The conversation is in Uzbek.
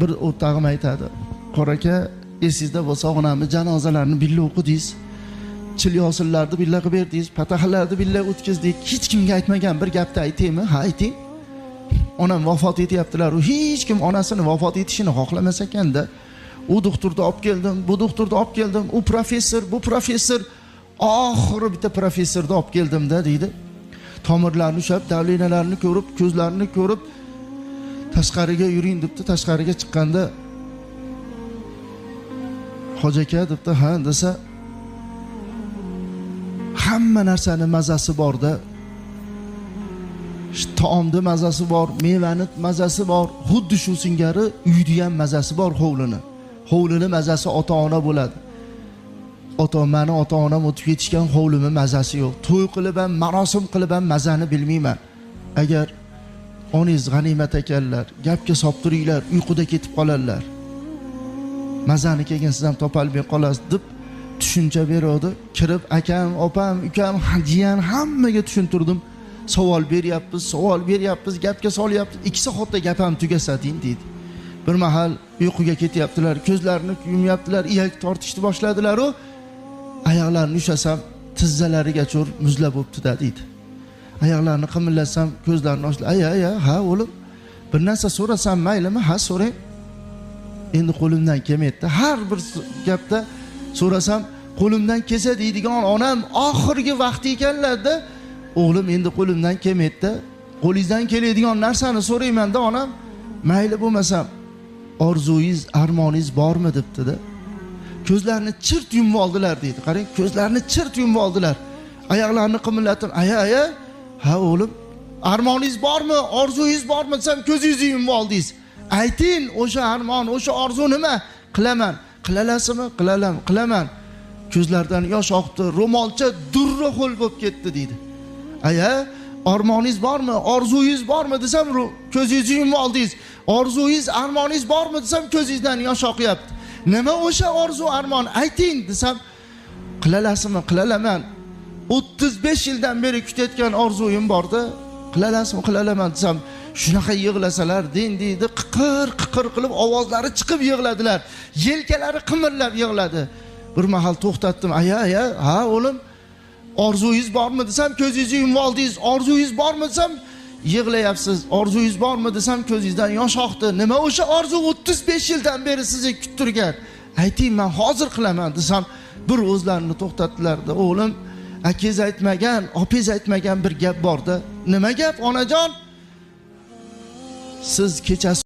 Bir o'rtog'im aytadi, "Qora aka, esingizda bo'lsa onamni janozalarini birga o'qidingiz. Chilyosillarni birga qilib berdingiz, patahalarni birga o'tkazdik. Hech kimga aytmagan bir gapni aytaymi? Ha, ayting. Onam vafot etyaptilar. Hech kim onasini vafot etishini xohlamas ekanda. U doktorni olib keldim, bu doktorni olib keldim, u professor, bu professor, oxiri bitta professorni olib keldim-da" deydi. Tomirlarni ushlab, davlinalarni ko'rib, ko'zlarini ko'rib, tashqariga yuring debdi. Tashqariga chiqqanda "Hoji aka" debdi. "Ha" desa, hamma narsani mazasi bor-da. Taomda mazasi bor, mevani mazasi bor, xuddi shu singari uyda ham mazasi bor hovlini. Hovlini mazasi ota-ona bo'ladi. Mani ota-onam o'tib ketishgan hovlimning mazasi yo'q. To'y qilib ham, marosim qilib ham mazani bilmayman. Agar onangiz g'animat ekanlar, gapga solib turinglar, uyquda ketib qolarlar. Mazani keyin siz ham topolmay qolasiz deb tushuncha beradi. Kirib akam, opam, ukam, jiyan hammaga tushuntirdim. Savol beryapmiz, gapga solyapmiz. 2 soatda gap ham tugasading deydi. Bir mahal uyquga ketyaptilar, ko'zlarini yumyaptilar, iyak tortishni boshladilar u. Oyoqlarini ushlasam, tizzalarigacha muzlab o'pti-da deydi. Oyoqlarini qimillatsam, ko'zlarini ochdi. "Aya, ha o'g'lim, bir narsa so'rasam maylimi?" "Ha, so'rang." Endi qo'limdan kelmaydi. Har bir gapda so'rasam, qo'limdan kelsa deydigan onam oxirgi vaqti ekanlarda, "O'g'lim, endi qo'limdan kelmaydi. Qo'lingizdan keladigan narsani so'rayman-da onam. Mayli bo'lmasam, orzungiz, armoningiz bormi?" debdi-da. Ko'zlarini chirt yumib oldilar deydi. Qarang, ko'zlarini chirt yumib oldilar. Oyoqlarini qimillatib, "Aya, ha o'g'lim, armoningiz bormi? Orzungiz bormi?" desam, ko'zingizni yumib oldingiz. Ayting, o'sha armon, o'sha orzu nima? Qilaman. Qilalasizmi? Qilaman. Ko'zlaridan yosh oqdi, ro'molcha durra ho'l bo'lib ketdi deydi. "Aya, armoningiz bormi? Orzungiz bormi?" desam, ko'zingizni yumib oldingiz. "Orzungiz, armoningiz bormi?" desam, ko'zingizdan yosh oqyapti. "Nima o'sha orzu, armon? Ayting" desam, "Qilalasizmi?" "Qilalaman. 35 yildan beri kutayotgan orzuyim bor-da. Qilalasizmi?" "Qilalaman" desam, shunaqa yig'lasalar deydi, qiqir qilib ovozlari chiqib yig'ladilar. Yelkalari qimirlab yig'ladi. Bir mahal to'xtatdim. "Aya, ha o'g'lim, orzungiz bormi?" desam, ko'zingizni yumib oldingiz. "Orzungiz bormi?" desam, yig'layapsiz. "Orzungiz bormi?" desam, ko'zingizdan yosh oqdi. "Nima o'sha orzu 35 yildan beri sizni kuttirgan? Ayting, men hozir qilaman" desam, bir o'zlarini to'xtatdilar-da. "O'g'lim, akangiz aytmagan, opingiz aytmagan bir gap bor-da." "Nima gap, onajon?" "Siz kechasi